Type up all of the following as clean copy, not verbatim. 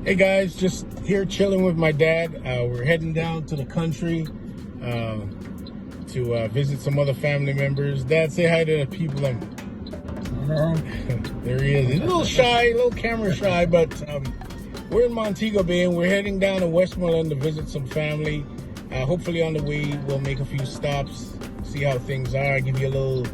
Hey guys, just here chilling with my dad. We're heading down to the country to visit some other family members. Dad, say hi to the people. There he is. He's a little shy, a little camera shy, but we're in Montego Bay and we're heading down to Westmoreland to visit some family. Hopefully on the way we'll make a few stops, see how things are, give you a little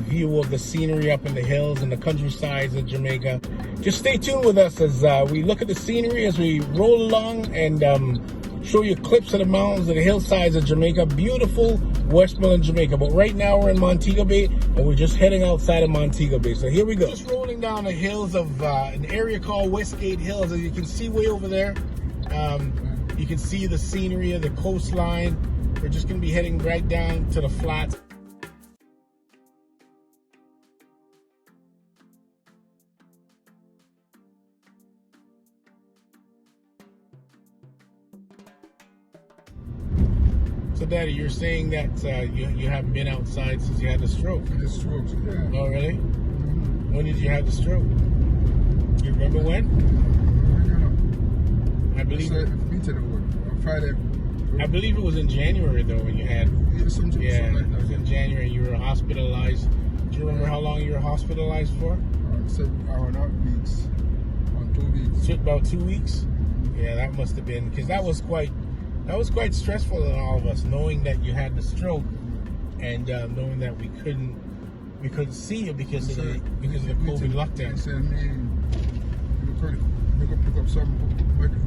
view of the scenery up in the hills and the countrysides of Jamaica. Just stay tuned with us as we look at the scenery as we roll along and show you clips of the mountains and the hillsides of Jamaica. Beautiful Westmoreland, Jamaica. But right now we're in Montego Bay and we're just heading outside of Montego Bay. So here we go. Just rolling down the hills of an area called Westgate Hills. As you can see way over there, you can see the scenery of the coastline. We're just going to be heading right down to the flats. So, Daddy, you're saying that you haven't been outside since you had the stroke? The stroke, yeah. Oh, really? Mm-hmm. When did you have the stroke? You remember when? I believe. Friday. I believe it was in January though when you had. Yeah, it was in January. You were hospitalized. Do you remember how long you were hospitalized for? 7 weeks. About 2 weeks. About 2 weeks. Yeah, that must have been because that was quite stressful on all of us, knowing that you had the stroke and knowing that we couldn't see you because of the COVID lockdown. They said me pick up some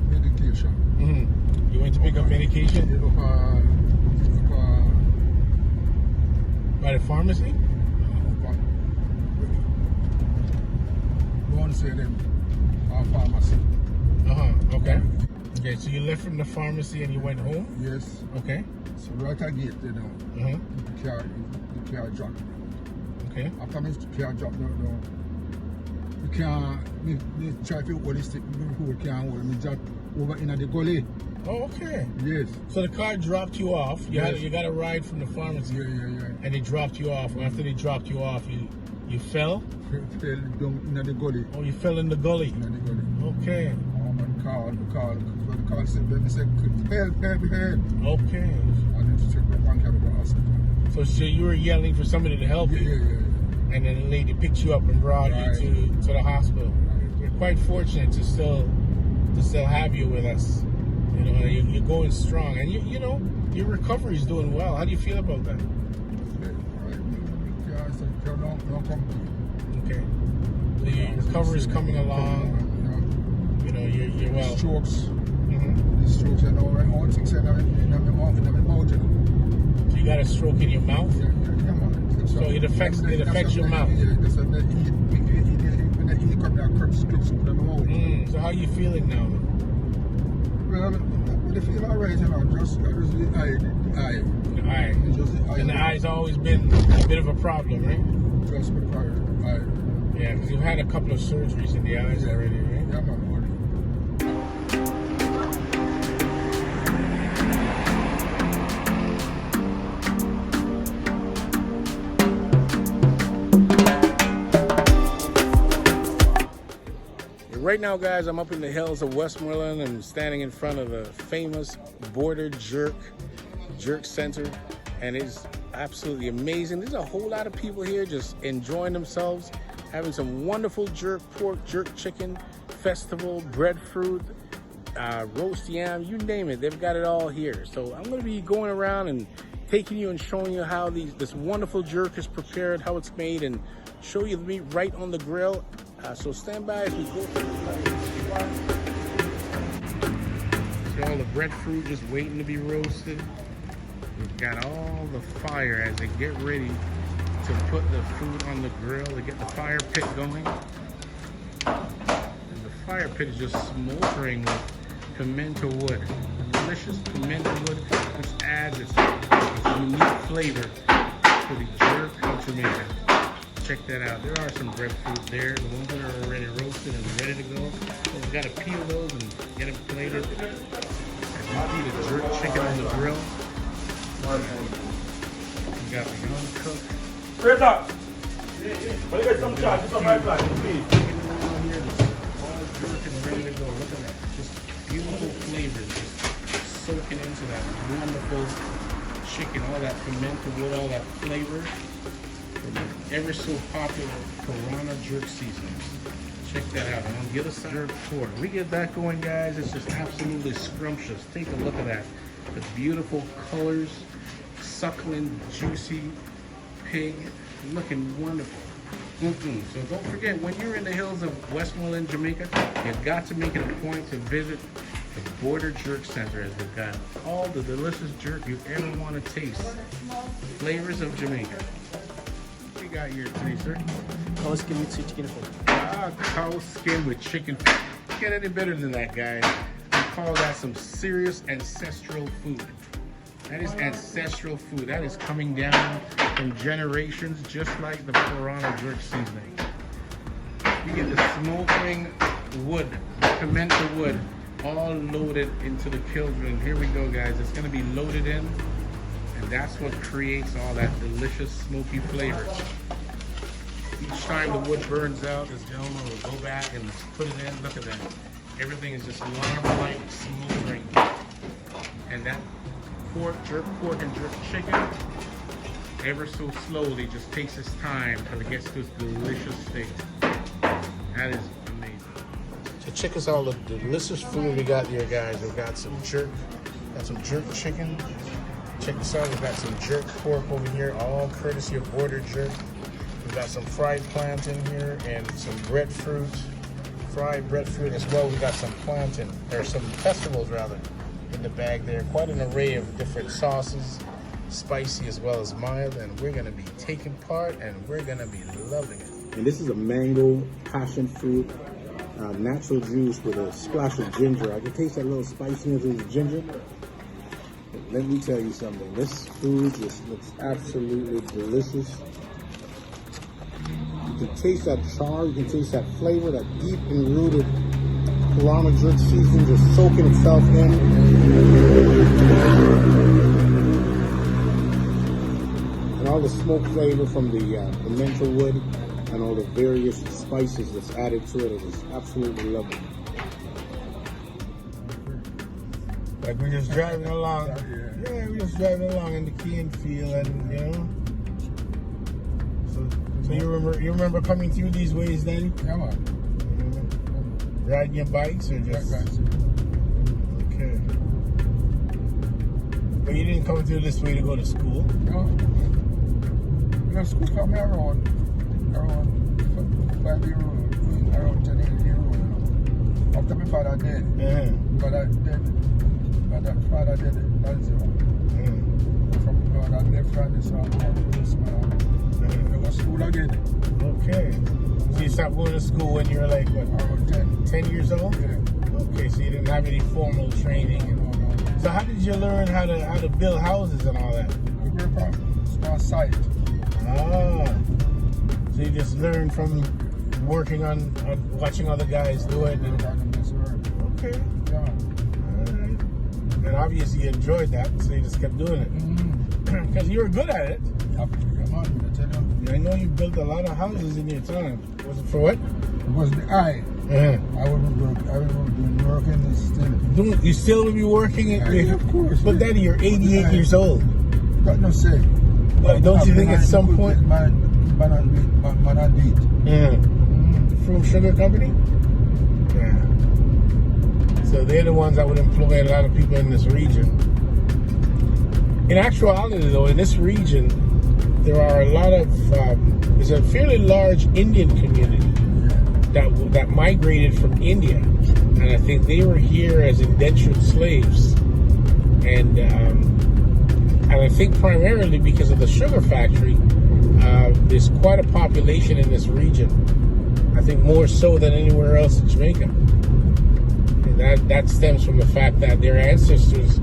medication. Mm-hmm. You went to pick up medication? By the pharmacy? Pharmacy. Okay. Okay, so you left from the pharmacy and you went home? Yes. Okay. So right at gate, the car dropped. Okay. After me, the car dropped, you can't try to hold the stick, you can't hold me drop over in the gully. Oh, okay. Yes. So the car dropped you off. You got a ride from the pharmacy. Yeah. And they dropped you off. After they dropped you off, you fell? Fell down in the gully. Oh, you fell in the gully? In the gully. Okay. The car said, help. Okay. I need to check the bank at the hospital. So you were yelling for somebody to help you? Yeah. And then the lady picked you up and brought you to the hospital. We're quite fortunate to still have you with us. You know, you're going strong, and you know your recovery is doing well. How do you feel about that? Okay. So your recovery is coming along. You know, you're well. Strokes. Mm-hmm. The strokes and all right. All things in my mouth. So you got a stroke in your mouth? Yeah, man. So it affects your mouth. So how are you feeling now? Well, I feel alright, you know, just the eye. The eye. And the eye's always been a bit of a problem, right? Just with the eye. Yeah, because you've had a couple of surgeries in the eyes already, right? Yeah, man. Right now, guys, I'm up in the hills of Westmoreland and standing in front of the famous Border Jerk Center, and it's absolutely amazing. There's a whole lot of people here just enjoying themselves, having some wonderful jerk pork, jerk chicken, festival, breadfruit, roast yam, you name it. They've got it all here. So I'm going to be going around and taking you and showing you how this wonderful jerk is prepared, how it's made, and show you the meat right on the grill. So stand by as we go through the spot. See all the breadfruit just waiting to be roasted. We've got all the fire as they get ready to put the food on the grill to get the fire pit going. And the fire pit is just smoldering with pimento wood. Delicious pimento wood, which adds its unique flavor to the jerk of Jamaica. Check that out. There are some breadfruit there, the ones that are already roasted and ready to go. So we've got to peel those and get them plated. As you see the jerk chicken on the grill. We got beyond cooked. Straight up. When you get some charge, some right line, please. All jerk and ready to go. Look at that. flavors just soaking into that wonderful chicken, all that pimento wood, all that flavor. Ever so popular Piranha jerk seasonings. Check that out. On the other side, jerk pork. We get that going, guys. It's just absolutely scrumptious. Take a look at that. The beautiful colors, suckling, juicy pig, looking wonderful. So don't forget, when you're in the hills of Westmoreland, Jamaica, you've got to make it a point to visit the Border Jerk Center, as we've got all the delicious jerk you ever want to taste. Flavors of Jamaica. What we got here today, sir? Cow skin with sweet chicken food. Ah, cow skin with chicken. Get any better than that, guys. We call that some serious ancestral food. That is ancestral food. That is coming down from generations, just like the Piranha jerk seasoning. You get the smoking wood, pimento wood, all loaded into the children. Here we go, guys. It's going to be loaded in, and that's what creates all that delicious smoky flavor. Each time the wood burns out, this gentleman will go back and put it in. Look at that. Everything is just marble-like smoldering. And that pork and jerk chicken, ever so slowly, just takes its time until it gets to its delicious state. That is amazing. So check us out, the delicious food we got here, guys. We've got some jerk chicken. Check this out, we've got some jerk pork over here, all courtesy of Border Jerk. We've got some fried plantain here and some breadfruit, fried breadfruit as well. We've got some plantain, or some vegetables rather, in the bag there. Quite an array of different sauces, spicy as well as mild, and we're gonna be taking part and we're gonna be loving it. And this is a mango passion fruit, natural juice with a splash of ginger. I can taste that little spiciness of the ginger. But let me tell you something, this food just looks absolutely delicious. You can taste that char, you can taste that flavor, that deep and rooted Piranha jerk seasoning just soaking itself in. And all the smoke flavor from the pimento wood and all the various spices that's added to it. It is absolutely lovely. Like we're just driving along. Yeah, we're just driving along in the Kevi-Ann field, and you know. So you remember coming through these ways then? Yeah, man. Riding your bikes or just? Okay. But you didn't come through this way to go to school? No. You know, school come here around 5 year old, around 10 year old. After my father dead. Yeah. Father dead, that's it. From God, I left from this man. I go to school again. Okay. So you stopped going to school when you were like, what? Around 10. 10 years old? Yeah. Okay, so you didn't have any formal training. No. So how did you learn how to build houses and all that? We were from small site. Ah. So you just learned from working on watching other guys do it. Okay. Yeah. Alright. And obviously you enjoyed that, so you just kept doing it. Because you were good at it. I know you built a lot of houses in your time. Was it for what? It was the eye. Yeah. I was doing work in this thing. You still would be working at Yeah, of course. But Daddy, you're 88 years old. Got no say. But don't you think at some point? Man on beat. Yeah. From Sugar Company? Yeah. So they're the ones that would employ a lot of people in this region. In actuality, though, in this region, there are a lot of, there's a fairly large Indian community that migrated from India. And I think they were here as indentured slaves. And I think primarily because of the sugar factory, there's quite a population in this region. I think more so than anywhere else in Jamaica. And that stems from the fact that their ancestors,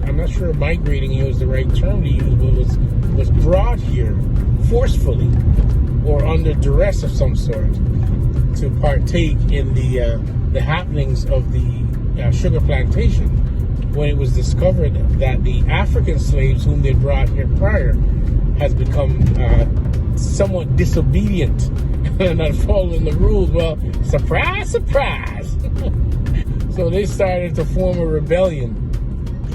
I'm not sure migrating here is the right term to use, but was brought here forcefully or under duress of some sort to partake in the happenings of the sugar plantation, when it was discovered that the African slaves whom they brought here prior has become somewhat disobedient and not following the rules. Well, surprise, surprise. So they started to form a rebellion,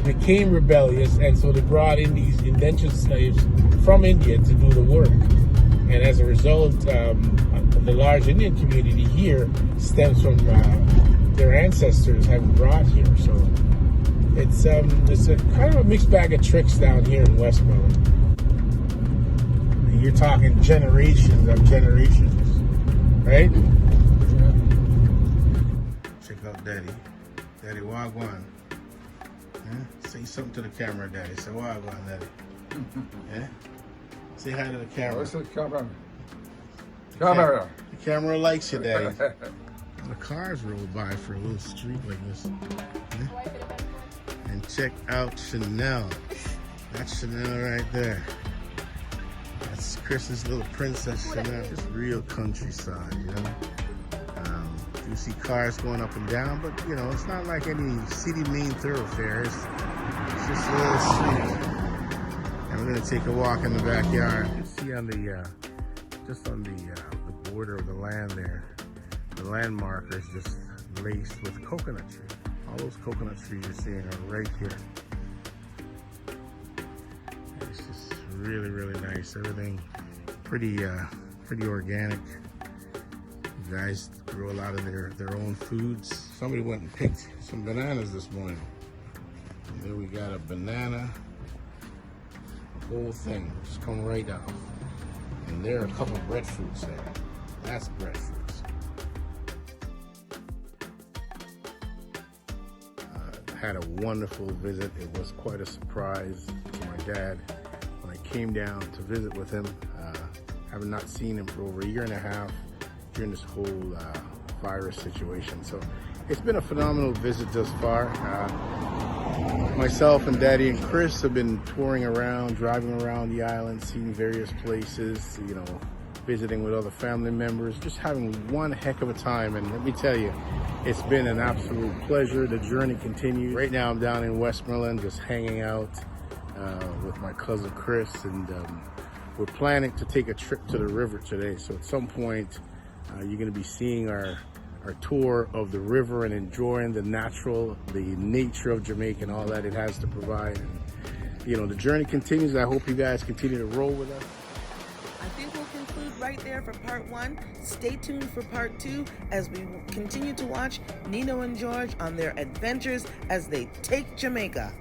became rebellious, and so they brought in these indentured slaves from India to do the work. And as a result, the large Indian community here stems from their ancestors having brought here. So it's a kind of a mixed bag of tricks down here in Westmoreland. You're talking generations of generations, right? Check out Daddy. Daddy Wagwan. Yeah? Say something to the camera, Daddy. Say Wagwan, Daddy. Yeah? Say hi to the camera. What's the camera? Camera. The camera likes you, Daddy. The cars roll by for a little street like this. Yeah? And check out Chanel. That's Chanel right there. That's Chris's little princess Chanel. It's real countryside, you know. You see cars going up and down, but you know, it's not like any city main thoroughfare. It's just a little street. And we're gonna take a walk in the backyard. You see on the just on the border of the land there, the land marker is just laced with coconut trees. All those coconut trees you're seeing are right here. It's just really, really nice. Everything pretty organic. You guys grow a lot of their own foods. Somebody went and picked some bananas this morning. And there we got a banana. The whole thing just come right out. And there are a couple of breadfruits there. That's breadfruits. Had a wonderful visit. It was quite a surprise to my dad when I came down to visit with him. Having not seen him for over a year and a half during this whole virus situation. So it's been a phenomenal visit thus far. Myself and Daddy and Chris have been touring around, driving around the island, seeing various places, you know, visiting with other family members, just having one heck of a time. And let me tell you, it's been an absolute pleasure. The journey continues. Right now I'm down in Westmoreland just hanging out with my cousin Chris, and we're planning to take a trip to the river today. So at some point you're going to be seeing our tour of the river and enjoying the nature of Jamaica and all that it has to provide. And, you know, the journey continues. I hope you guys continue to roll with us. I think we'll conclude right there for part 1. Stay tuned for part 2 as we continue to watch Nino and George on their adventures as they take Jamaica.